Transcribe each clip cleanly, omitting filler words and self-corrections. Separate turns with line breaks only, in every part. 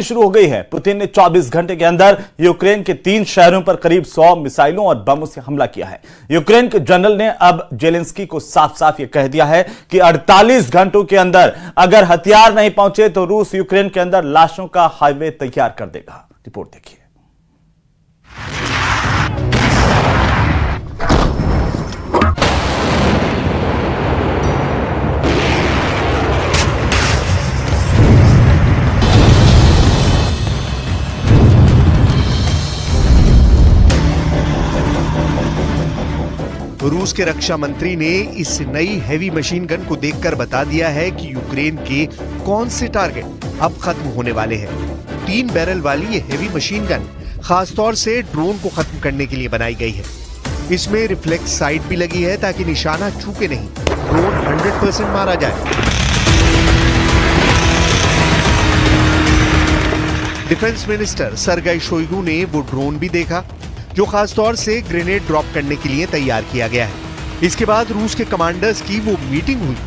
शुरू हो गई है। पुतिन ने 24 घंटे के अंदर यूक्रेन के 3 शहरों पर करीब 100 मिसाइलों और बमों से हमला किया है। यूक्रेन के जनरल ने अब जेलेंस्की को साफ साफ यह कह दिया है कि 48 घंटों के अंदर अगर हथियार नहीं पहुंचे तो रूस यूक्रेन के अंदर लाशों का हाईवे तैयार कर देगा। रिपोर्ट देखिए।
रूस के रक्षा मंत्री ने इस नई हैवी मशीन गन को देखकर बता दिया है कि यूक्रेन के कौन से टारगेट अब खत्म होने वाले हैं। 3 बैरल वाली ये हैवी मशीन गन खासतौर से ड्रोन को खत्म करने के लिए बनाई गई है। इसमें रिफ्लेक्स साइट भी लगी है ताकि निशाना चूके नहीं, ड्रोन 100% मारा जाए। डिफेंस मिनिस्टर सर्गेई शोइगु ने वो ड्रोन भी देखा जो खासतौर से ग्रेनेड ड्रॉप करने के लिए तैयार किया गया है। इसके बाद रूस के कमांडर्स की वो मीटिंग हुई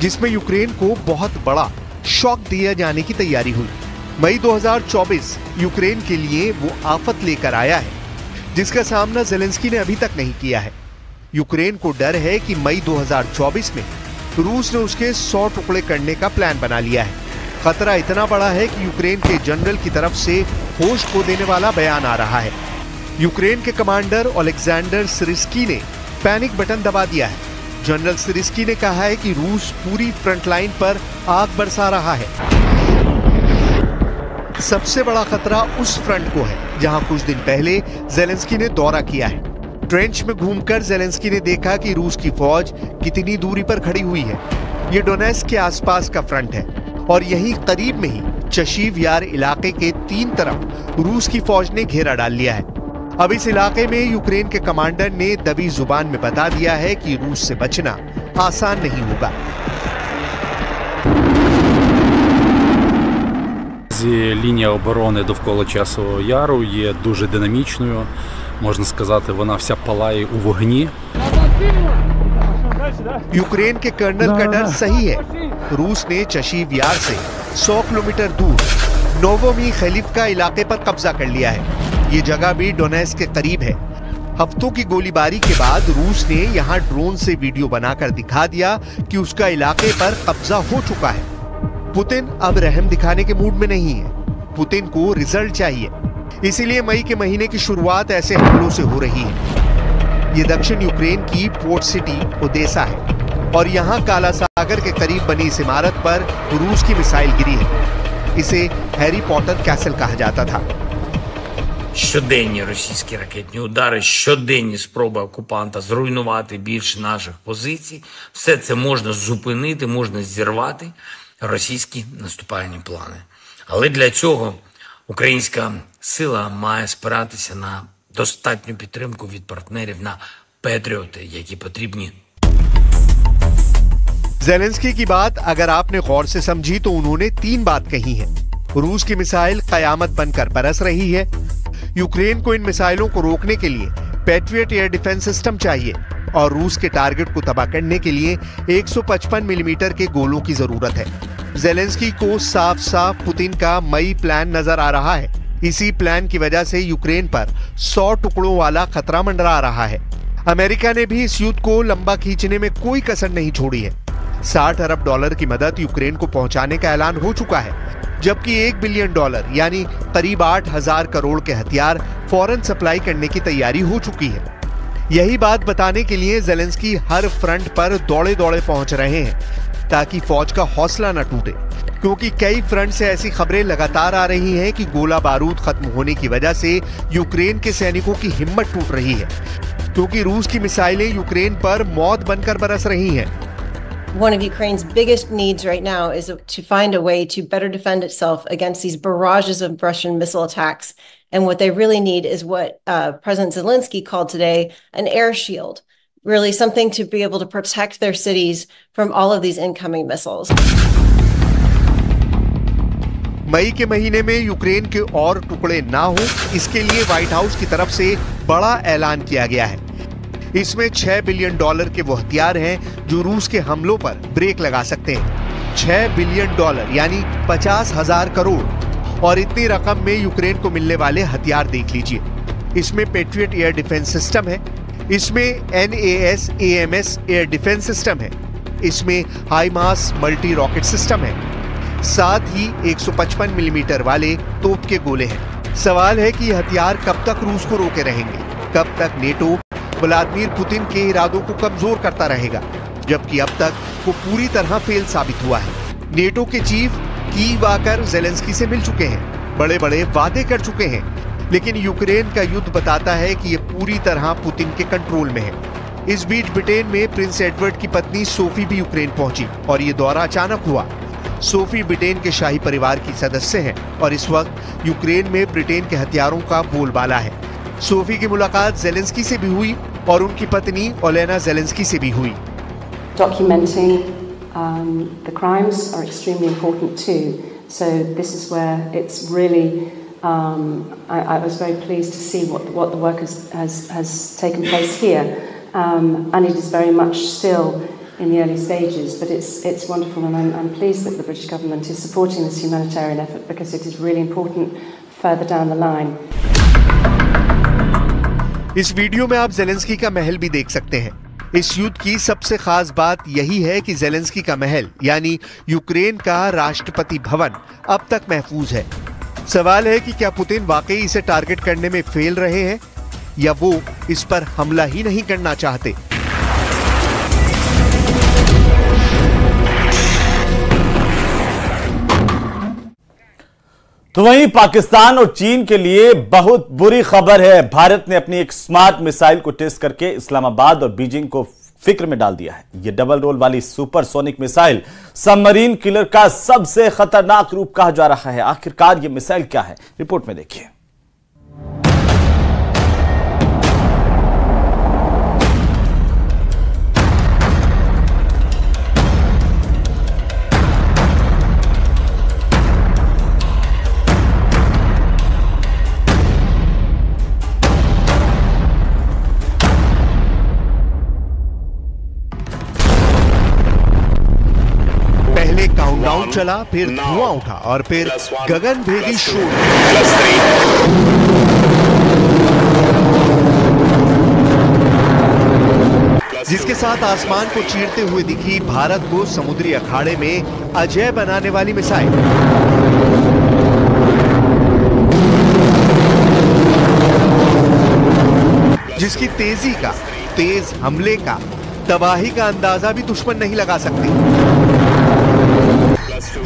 जिसमें यूक्रेन को बहुत बड़ा शॉक दिया जाने की तैयारी हुई। मई 2024 यूक्रेन के लिए वो आफत लेकर आया है जिसका सामना ज़ेलेंस्की ने अभी तक नहीं किया है। यूक्रेन को डर है कि मई 2024 में रूस ने उसके 100 टुकड़े करने का प्लान बना लिया है। खतरा इतना बड़ा है कि यूक्रेन के जनरल की तरफ से होश खो देने वाला बयान आ रहा है। यूक्रेन के कमांडर ओलेक्जेंडर सिरिस्की ने पैनिक बटन दबा दिया है। जनरल सिरिस्की ने कहा है कि रूस पूरी फ्रंट लाइन पर आग बरसा रहा है। सबसे बड़ा खतरा उस फ्रंट को है जहां कुछ दिन पहले ज़ेलेंस्की ने दौरा किया है। ट्रेंच में घूमकर ज़ेलेंस्की ने देखा कि रूस की फौज कितनी दूरी पर खड़ी हुई है। ये डोनेट्स्क के आसपास का फ्रंट है और यहीं करीब में ही चशीव यार इलाके के 3 तरफ रूस की फौज ने घेरा डाल लिया है। अब इस इलाके में यूक्रेन के कमांडर ने दबी जुबान में बता दिया है कि रूस से बचना आसान नहीं होगा।
Лінія оборони довкола Часового Яру є дуже динамічною. Можна сказати, вона вся палає у вогні.
यूक्रेन के कर्नल का डर सही है। रूस ने चशीव यार से 100 किलोमीटर दूर नोवोमी खलीफका इलाके पर कब्जा कर लिया है। ये जगह भी डोनेट्स्क के करीब है। हफ्तों की गोलीबारी के बाद रूस ने यहां ड्रोन से वीडियो बनाकर दिखा दिया कि उसका इलाके पर कब्जा हो चुका है। पुतिन अब रहम दिखाने के मूड में नहीं है। पुतिन को रिजल्ट चाहिए, इसीलिए मई के महीने की शुरुआत ऐसे हमलों से हो रही है। ये दक्षिण यूक्रेन की पोर्ट सिटी ओदेसा है और यहाँ काला सागर के करीब बनी इस इमारत पर रूस की मिसाइल गिरी है। इसे हैरी पॉटर कैसल कहा जाता था।
Щоденні російські ракетні удари, щоденні спроби окупанта зруйнувати більше наших позицій. Все це можна зупинити, можна зірвати російські наступальні плани. Але для цього українська сила має спиратися на достатню підтримку від партнерів, на патріоти, які потрібні.
ज़ेलेंस्की की बात अगर आपने गौर से समझी तो उन्होंने 3 बात कही है। रूस की मिसाइल कयामत बनकर बरस रही है। यूक्रेन को इन मिसाइलों को रोकने के लिए पैट्रियट एयर डिफेंस सिस्टम चाहिए और रूस के टारगेट को तबाह करने के लिए 155 मिलीमीटर के गोलों की जरूरत है। ज़ेलेंस्की को साफ साफ पुतिन का मई प्लान नजर आ रहा है। इसी प्लान की वजह से यूक्रेन पर 100 टुकड़ों वाला खतरा मंडरा रहा है। अमेरिका ने भी इस युद्ध को लंबा खींचने में कोई कसर नहीं छोड़ी है। $60 अरब की मदद यूक्रेन को पहुंचाने का ऐलान हो चुका है, जबकि $1 बिलियन यानी करीब 8,000 करोड़ के हथियार फौरन सप्लाई करने की तैयारी हो चुकी है। यही बात बताने के लिए ज़ेलेंस्की हर फ्रंट पर दौड़े दौड़े पहुंच रहे हैं ताकि फौज का हौसला न टूटे, क्योंकि कई फ्रंट से ऐसी खबरें लगातार आ रही हैं कि गोला बारूद खत्म होने की वजह से यूक्रेन के सैनिकों की हिम्मत टूट रही है, क्योंकि रूस की मिसाइलें यूक्रेन पर मौत बनकर बरस रही हैं।
One of Ukraine's biggest needs right now is to find a way to better defend itself against these barrages of Russian missile attacks. And what they really need is what President Zelensky called today an air shield, really something to be able to protect their cities from all of these incoming missiles.
मई के महीने में Ukraine के और टुकड़े ना हो, इसके लिए व्हाइट हाउस की तरफ से बड़ा ऐलान किया गया है। इसमें $6 बिलियन के वो हथियार हैं जो रूस के हमलों पर ब्रेक लगा सकते हैं। $6 बिलियन यानी 50,000 करोड़ और इतनी रकम में यूक्रेन को मिलने वाले हथियार देख लीजिए। इसमें पेट्रियट एयर डिफेंस सिस्टम है, इसमें NAS AMS air defence system है, इसमें हाईमास मल्टी रॉकेट सिस्टम है, साथ ही 155 मिलीमीटर वाले तोप के गोले हैं। सवाल है कि ये हथियार कब तक रूस को रोके रहेंगे, कब तक नेटो व्लादिमीर पुतिन के इरादों को कमजोर करता रहेगा, जबकि अब तक वो पूरी तरह फेल साबित हुआ है। नेटो के चीफ कीव आकर जेलेंस्की से मिल चुके हैं, बड़े बड़े वादे कर चुके हैं, लेकिन यूक्रेन का युद्ध बताता है कि ये पूरी तरह पुतिन के कंट्रोल में है। इस बीच ब्रिटेन में प्रिंस एडवर्ड की पत्नी सोफी भी यूक्रेन पहुंची और ये दौरा अचानक हुआ। सोफी ब्रिटेन के शाही परिवार की सदस्य हैं और इस वक्त यूक्रेन में ब्रिटेन के हथियारों का बोलबाला है। सोफी की मुलाकात जेलेंस्की से भी हुई और उनकी पत्नी ओलेना जेलेंस्की से भी हुई।
Documenting the crimes are extremely important too. So this is where it's really I was very pleased to see what the work has taken place here, and it is very much still in the early stages. But it's wonderful, and I'm pleased that the British government is supporting this humanitarian effort because it is really important further down the line.
इस video में आप Zelensky का महल भी देख सकते हैं। इस युद्ध की सबसे खास बात यही है कि जेलेंस्की का महल यानी यूक्रेन का राष्ट्रपति भवन अब तक महफूज है। सवाल है कि क्या पुतिन वाकई इसे टारगेट करने में फेल रहे हैं या वो इस पर हमला ही नहीं करना चाहते।
तो वहीं पाकिस्तान और चीन के लिए बहुत बुरी खबर है। भारत ने अपनी एक स्मार्ट मिसाइल को टेस्ट करके इस्लामाबाद और बीजिंग को फिक्र में डाल दिया है। यह डबल रोल वाली सुपरसोनिक मिसाइल सबमरीन किलर का सबसे खतरनाक रूप कहा जा रहा है। आखिरकार यह मिसाइल क्या है, रिपोर्ट में देखिए।
काउंटडाउन चला, फिर धुआं उठा और फिर गगनभेदी शोर, जिसके साथ आसमान को चीरते हुए दिखी भारत को समुद्री अखाड़े में अजय बनाने वाली मिसाइल। जिसकी तेजी का, तेज हमले का, तबाही का अंदाजा भी दुश्मन नहीं लगा सकते।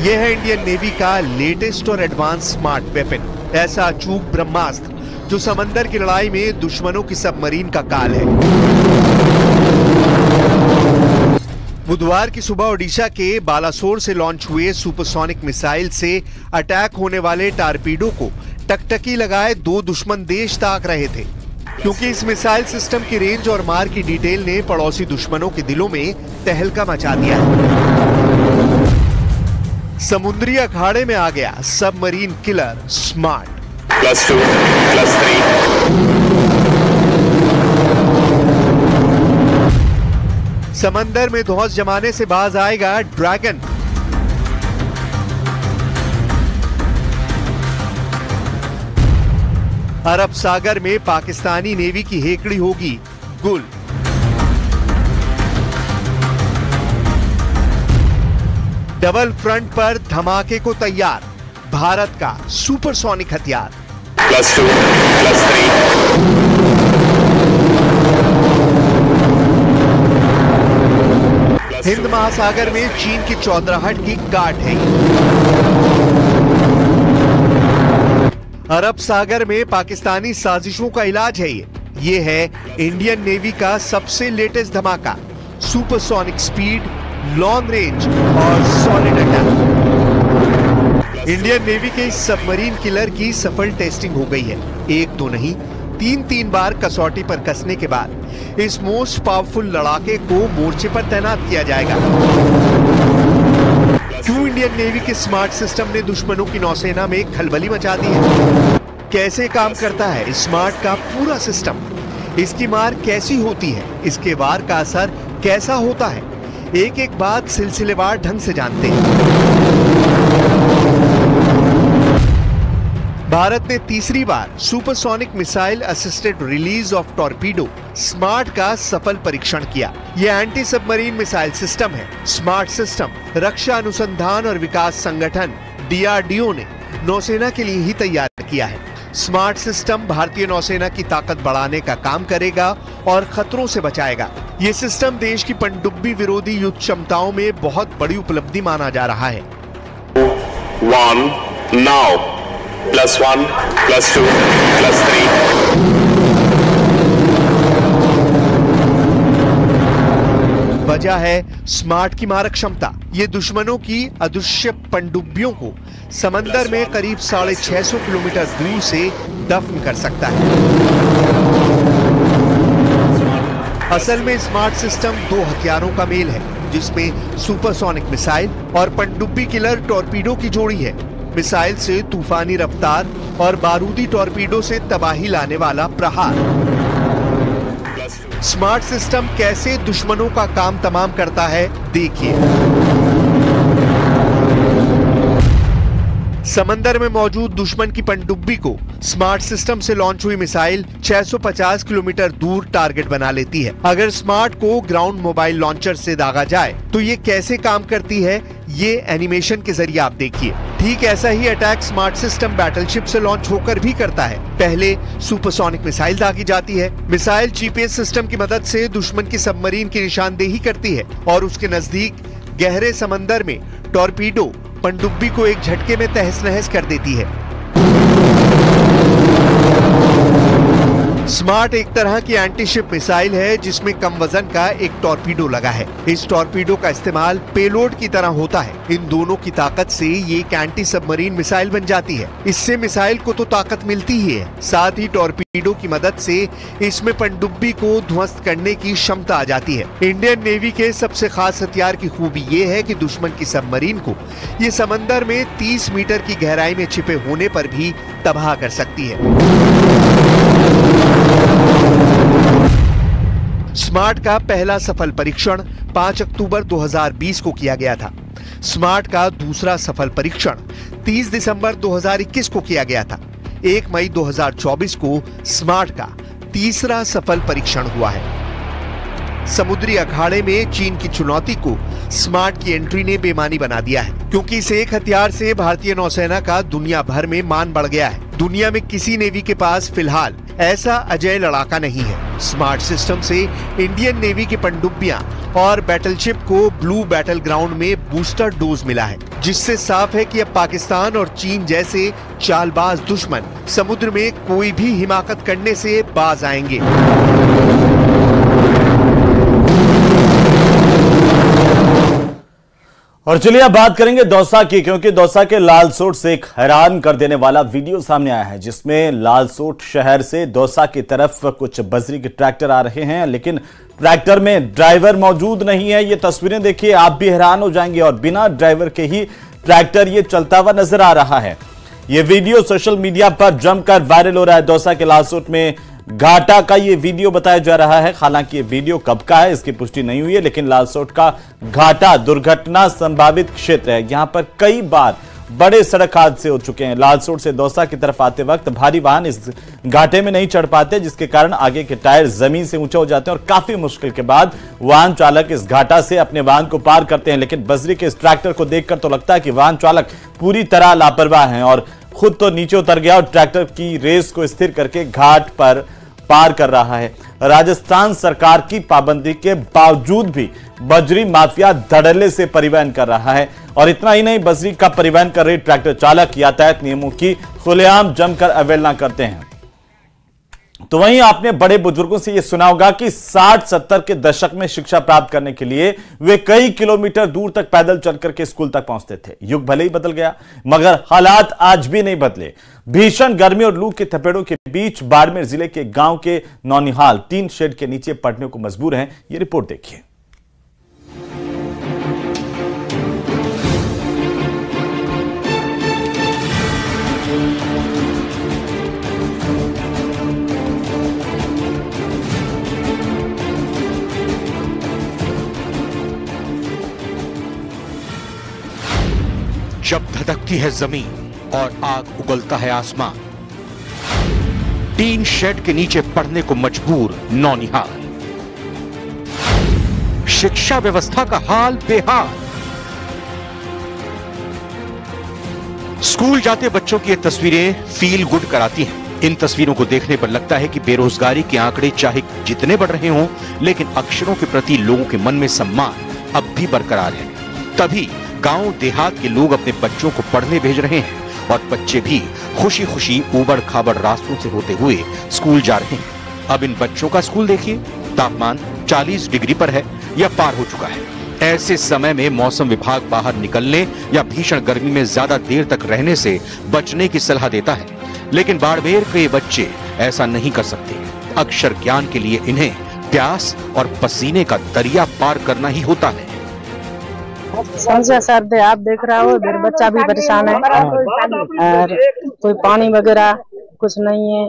यह है इंडियन नेवी का लेटेस्ट और एडवांस स्मार्ट वेपन, ऐसा अचूक ब्रह्मास्त्र जो समंदर की लड़ाई में दुश्मनों की सबमरीन का काल है। बुधवार की सुबह ओडिशा के बालासोर से लॉन्च हुए सुपरसोनिक मिसाइल से अटैक होने वाले टारपीडो को टकटकी लगाए दो दुश्मन देश ताक रहे थे, क्योंकि इस मिसाइल सिस्टम की रेंज और मार की डिटेल ने पड़ोसी दुश्मनों के दिलों में तहलका मचा दिया है। समुद्री अखाड़े में आ गया सबमरीन किलर स्मार्ट +2 +3। समंदर में धौंस जमाने से बाज आएगा ड्रैगन। अरब सागर में पाकिस्तानी नेवी की हेकड़ी होगी गुल। डबल फ्रंट पर धमाके को तैयार भारत का सुपरसोनिक हथियार +2 +3। हिंद महासागर में चीन की चौधराहट की गाठ है। अरब सागर में पाकिस्तानी साजिशों का इलाज है। ये है इंडियन नेवी का सबसे लेटेस्ट धमाका, सुपरसोनिक स्पीड, लॉन्ग रेंज और सॉलिड अटैक। इंडियन नेवी के इस सबमरीन किलर की सफल टेस्टिंग हो गई है। एक दो नहीं, तीन बार कसौटी पर कसने के बाद इस मोस्ट पावरफुल लड़ाके को मोर्चे पर तैनात किया जाएगा। क्यों इंडियन नेवी के स्मार्ट सिस्टम ने दुश्मनों की नौसेना में खलबली मचा दी है? कैसे काम करता है स्मार्ट का पूरा सिस्टम? इसकी मार कैसी होती है? इसके वार का असर कैसा होता है? एक एक बात सिलसिलेवार ढंग से जानते हैं। भारत ने तीसरी बार supersonic missile assisted release of torpedo SMART का सफल परीक्षण किया। यह एंटी सबमरीन मिसाइल सिस्टम है। स्मार्ट सिस्टम रक्षा अनुसंधान और विकास संगठन DRDO ने नौसेना के लिए ही तैयार किया है। स्मार्ट सिस्टम भारतीय नौसेना की ताकत बढ़ाने का काम करेगा और खतरों से बचाएगा। ये सिस्टम देश की पनडुब्बी विरोधी युद्ध क्षमताओं में बहुत बड़ी उपलब्धि माना जा रहा है।
1 now +1 +2 +3
वजह है स्मार्ट की मारक क्षमता। ये दुश्मनों की अदृश्य पनडुब्बियों को समंदर में करीब 650 किलोमीटर दूर से दफन कर सकता है। असल में स्मार्ट सिस्टम दो हथियारों का मेल है, जिसमें सुपरसोनिक मिसाइल और पनडुब्बी किलर टॉर्पीडो की जोड़ी है। मिसाइल से तूफानी रफ्तार और बारूदी टॉर्पीडो से तबाही लाने वाला प्रहार। स्मार्ट सिस्टम कैसे दुश्मनों का काम तमाम करता है, देखिए। समंदर में मौजूद दुश्मन की पनडुब्बी को स्मार्ट सिस्टम से लॉन्च हुई मिसाइल 650 किलोमीटर दूर टारगेट बना लेती है। अगर स्मार्ट को ग्राउंड मोबाइल लॉन्चर से दागा जाए तो ये कैसे काम करती है, ये एनिमेशन के जरिए आप देखिए। ठीक ऐसा ही अटैक स्मार्ट सिस्टम बैटलशिप से लॉन्च होकर भी करता है। पहले सुपरसोनिक मिसाइल दागी जाती है। मिसाइल GPS सिस्टम की मदद से दुश्मन की सबमरीन की निशानदेही करती है और उसके नजदीक गहरे समंदर में टॉर्पीडो पनडुब्बी को एक झटके में तहस नहस कर देती है। स्मार्ट एक तरह की एंटीशिप मिसाइल है, जिसमें कम वजन का एक टॉर्पीडो लगा है। इस टॉर्पीडो का इस्तेमाल पेलोड की तरह होता है। इन दोनों की ताकत से ये एक एंटी सबमरीन मिसाइल बन जाती है। इससे मिसाइल को तो ताकत मिलती ही है, साथ ही टॉर्पीडो की मदद से इसमें पनडुब्बी को ध्वस्त करने की क्षमता आ जाती है। इंडियन नेवी के सबसे खास हथियार की खूबी ये है कि दुश्मन की सबमरीन को ये समंदर में 30 मीटर की गहराई में छिपे होने पर भी तबाह कर सकती है। स्मार्ट का पहला सफल परीक्षण 5 अक्टूबर 2020 को किया गया था। स्मार्ट का दूसरा सफल परीक्षण 30 दिसंबर 2021 को किया गया था। 1 मई 2024 को स्मार्ट का तीसरा सफल परीक्षण हुआ है। समुद्री अखाड़े में चीन की चुनौती को स्मार्ट की एंट्री ने बेमानी बना दिया है, क्योंकि इस एक हथियार से भारतीय नौसेना का दुनिया भर में मान बढ़ गया है। दुनिया में किसी नेवी के पास फिलहाल ऐसा अजेय लड़ाका नहीं है। स्मार्ट सिस्टम से इंडियन नेवी की पनडुब्बियां और बैटलशिप को ब्लू बैटल ग्राउंड में बूस्टर डोज मिला है, जिससे साफ है कि अब पाकिस्तान और चीन जैसे चालबाज दुश्मन समुद्र में कोई भी हिमाकत करने से बाज आएंगे।
और चलिए अब बात करेंगे दौसा की, क्योंकि दौसा के लालसोट से एक हैरान कर देने वाला वीडियो सामने आया है, जिसमें लालसोट शहर से दौसा की तरफ कुछ बजरी के ट्रैक्टर आ रहे हैं, लेकिन ट्रैक्टर में ड्राइवर मौजूद नहीं है। ये तस्वीरें देखिए, आप भी हैरान हो जाएंगे। और बिना ड्राइवर के ही ट्रैक्टर ये चलता हुआ नजर आ रहा है। ये वीडियो सोशल मीडिया पर जमकर वायरल हो रहा है। दौसा के लालसोट में घाटा का ये वीडियो बताया जा रहा है। हालांकि ये वीडियो कब का है इसकी पुष्टि नहीं हुई है, लेकिन लालसोट का घाटा दुर्घटना संभावित क्षेत्र है। यहां पर कई बार बड़े सड़क हादसे हो चुके हैं। लालसोट से दौसा की तरफ आते वक्त भारी वाहन इस घाटे में नहीं चढ़ पाते, जिसके कारण आगे के टायर जमीन से ऊंचे हो जाते हैं और काफी मुश्किल के बाद वाहन चालक इस घाटा से अपने वाहन को पार करते हैं। लेकिन बजरी के इस ट्रैक्टर को देखकर तो लगता है कि वाहन चालक पूरी तरह लापरवाह है और खुद तो नीचे उतर गया और ट्रैक्टर की रेस को स्थिर करके घाट पर पार कर रहा है। राजस्थान सरकार की पाबंदी के बावजूद भी बजरी माफिया धड़ल्ले से परिवहन कर रहा है। और इतना ही नहीं, बजरी का परिवहन कर रहे ट्रैक्टर चालक यातायात नियमों की खुलेआम जमकर अवहेलना करते हैं। तो वहीं आपने बड़े बुजुर्गों से यह सुना होगा कि 60-70 के दशक में शिक्षा प्राप्त करने के लिए वे कई किलोमीटर दूर तक पैदल चलकर के स्कूल तक पहुंचते थे। युग भले ही बदल गया, मगर हालात आज भी नहीं बदले। भीषण गर्मी और लू के थपेड़ों के बीच बाड़मेर जिले के गांव के नौनिहाल टीन शेड के नीचे पड़ने को मजबूर हैं। ये रिपोर्ट देखिए।
जब धधकती है जमीन,
और आग उगलता है आसमान। टीन शेड के नीचे पढ़ने को मजबूर नौनिहाल। शिक्षा व्यवस्था का हाल बेहाल। स्कूल जाते बच्चों की ये तस्वीरें फील गुड कराती हैं। इन तस्वीरों को देखने पर लगता है कि बेरोजगारी के आंकड़े चाहे जितने बढ़ रहे हों, लेकिन अक्षरों के प्रति लोगों के मन में सम्मान अब भी बरकरार है। तभी गांव देहात के लोग अपने बच्चों को पढ़ने भेज रहे हैं और बच्चे भी खुशी खुशी ऊबड़ खाबड़ रास्तों से होते हुए स्कूल जा रहे हैं। अब इन बच्चों का स्कूल देखिए, तापमान 40 डिग्री पर है या पार हो चुका है। ऐसे समय में मौसम विभाग बाहर निकलने या भीषण गर्मी में ज्यादा देर तक रहने से बचने की सलाह देता है, लेकिन बाड़मेर के बच्चे ऐसा नहीं कर सकते। अक्षर ज्ञान के लिए इन्हें प्यास और पसीने का दरिया पार करना ही होता है।
समझिए सर, आप देख रहे हो मेरे बच्चा भी परेशान है और कोई पानी वगैरह कुछ नहीं है,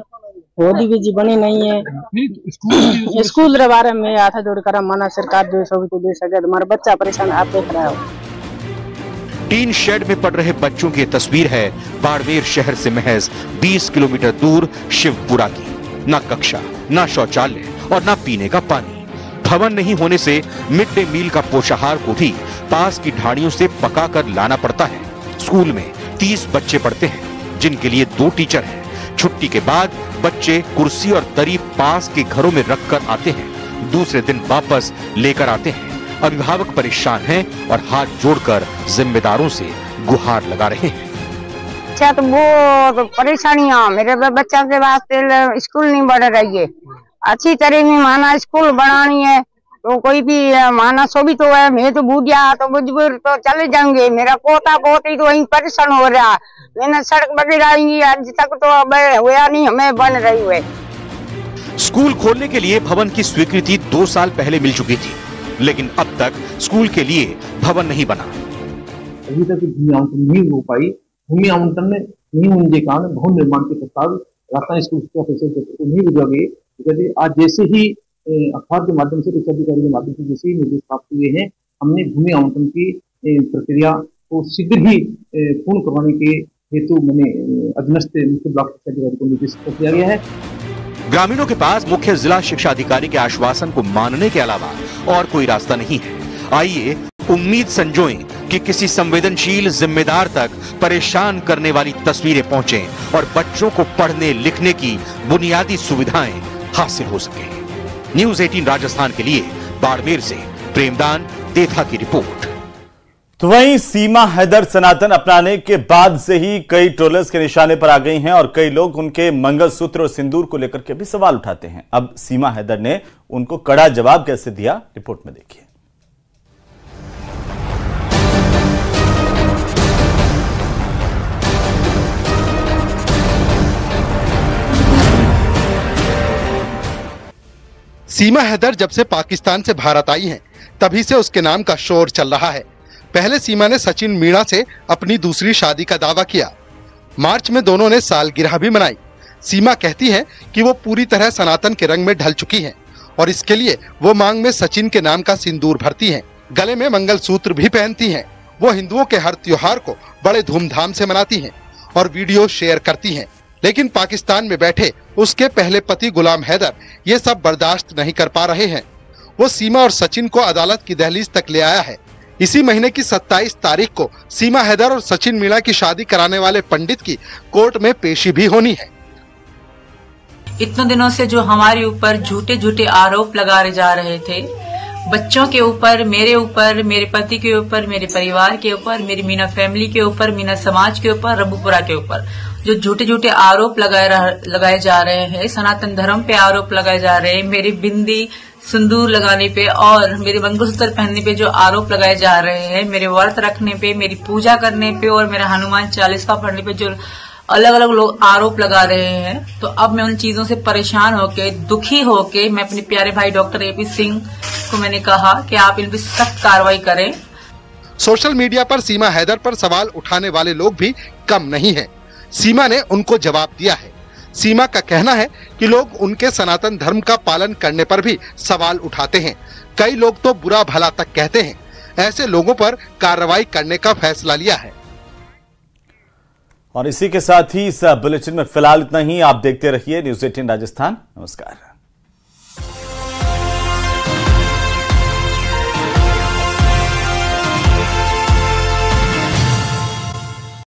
होली भी जी बनी नहीं है। स्कूल के बारे में हाथ जोड़कर माना सरकार जो सब तो दे सके, हमारा बच्चा परेशान आप देख रहे हो।
टीन शेड में पढ़ रहे बच्चों की तस्वीर है बाड़मेर शहर से महज 20 किलोमीटर दूर शिवपुरा की। ना कक्षा, ना शौचालय और ना पीने का पानी। भवन नहीं होने से मिड डे मील का पोषाहार को भी पास की ढाणियों से पका कर लाना पड़ता है। स्कूल में 30 बच्चे पढ़ते हैं, जिनके लिए 2 टीचर हैं। छुट्टी के बाद बच्चे कुर्सी और दरी पास के घरों में रखकर आते हैं, दूसरे दिन वापस लेकर आते हैं। अभिभावक परेशान हैं और हाथ जोड़कर जिम्मेदारों से गुहार लगा रहे हैं।
अच्छा, तो वो परेशानियां मेरे बच्चा के वास्ते स्कूल नहीं बढ़ रही है। अच्छी तरह में माना स्कूल बढ़ानी है तो कोई भी माना सो भी तो है। मैं तो बूढ़िया तो मजबूर तो चले जाएंगे। मेरा पोता पोती तो वहीं परेशान हो रहा। मैंने सड़क वगैरह आज तक तो अब हुआ नहीं, हमें बन रही हुए।
स्कूल खोलने के लिए भवन की स्वीकृति 2 साल पहले मिल चुकी थी, लेकिन अब तक स्कूल के लिए भवन नहीं बना।
अभी तक भूमि आवंटन नहीं हो पाई। भूमि आवंटन में नहीं होने के कारण भवन निर्माण के प्रस्ताव राजस्थान स्कूल शिक्षा परिषद को नहीं भेजा गए। यदि आज जैसे ही अखबार के माध्यम से, उच्च अधिकारी के माध्यम से जैसे ही निर्देश प्राप्त हुए हैं, हमने भूमि आवंटन की प्रक्रिया को शीघ्र ही पूर्ण करवाने के हेतु मैंने अधीनस्थ मुख्य ब्लॉक शिक्षा अधिकारी को निर्देश दिया गया है।
ग्रामीणों के पास मुख्य जिला शिक्षा अधिकारी के आश्वासन को मानने के अलावा और कोई रास्ता नहीं है। आइए उम्मीद संजोएं कि किसी संवेदनशील जिम्मेदार तक परेशान करने वाली तस्वीरें पहुंचे और बच्चों को पढ़ने लिखने की बुनियादी सुविधाएं हासिल हो सके। न्यूज़ 18 राजस्थान के लिए बाड़मेर से प्रेमदान देथा की रिपोर्ट।
तो वहीं सीमा हैदर सनातन अपनाने के बाद से ही कई ट्रोलर्स के निशाने पर आ गई हैं और कई लोग उनके मंगलसूत्र और सिंदूर को लेकर के भी सवाल उठाते हैं। अब सीमा हैदर ने उनको कड़ा जवाब कैसे दिया, रिपोर्ट में देखिए।
सीमा हैदर जब से पाकिस्तान से भारत आई हैं, तभी से उसके नाम का शोर चल रहा है। पहले सीमा ने सचिन मीणा से अपनी दूसरी शादी का दावा किया। मार्च में दोनों ने सालगिरह भी मनाई। सीमा कहती है कि वो पूरी तरह सनातन के रंग में ढल चुकी हैं और इसके लिए वो मांग में सचिन के नाम का सिंदूर भरती हैं, गले में मंगलसूत्र भी पहनती हैं। वो हिंदुओं के हर त्योहार को बड़े धूमधाम से मनाती हैं और वीडियो शेयर करती हैं। लेकिन पाकिस्तान में बैठे उसके पहले पति गुलाम हैदर ये सब बर्दाश्त नहीं कर पा रहे हैं। वो सीमा और सचिन को अदालत की दहलीज तक ले आया है। इसी महीने की 27 तारीख को सीमा हैदर और सचिन मीणा की शादी कराने वाले पंडित की कोर्ट में पेशी भी होनी है।
इतने दिनों से जो हमारे ऊपर झूठे झूठे आरोप लगाए जा रहे थे, बच्चों के ऊपर, मेरे पति के ऊपर, मेरे परिवार के ऊपर, मेरी मीना फैमिली के ऊपर, मीना समाज के ऊपर, रबुपुरा के ऊपर जो झूठे झूठे आरोप लगाए जा रहे हैं, सनातन धर्म पे आरोप लगाए जा रहे हैं, मेरी बिंदी सिंदूर लगाने पे और मेरे मंगलसूत्र पहनने पे जो आरोप लगाए जा रहे हैं, मेरे व्रत रखने पे, मेरी पूजा करने पे और मेरा हनुमान चालीसा पढ़ने पे जो अलग अलग लोग आरोप लगा रहे हैं, तो अब मैं उन चीजों से परेशान होके, दुखी होके मैं अपने प्यारे भाई डॉक्टर AP सिंह को मैंने कहा कि आप इन पे सख्त कार्रवाई करें।
सोशल मीडिया पर सीमा हैदर पर सवाल उठाने वाले लोग भी कम नहीं हैं। सीमा ने उनको जवाब दिया है। सीमा का कहना है कि लोग उनके सनातन धर्म का पालन करने पर भी सवाल उठाते हैं। कई लोग तो बुरा भला तक कहते हैं। ऐसे लोगों पर कार्रवाई करने का फैसला लिया है।
और इसी के साथ ही इस बुलेटिन में फिलहाल इतना ही। आप देखते रहिए न्यूज़ 18 राजस्थान। नमस्कार।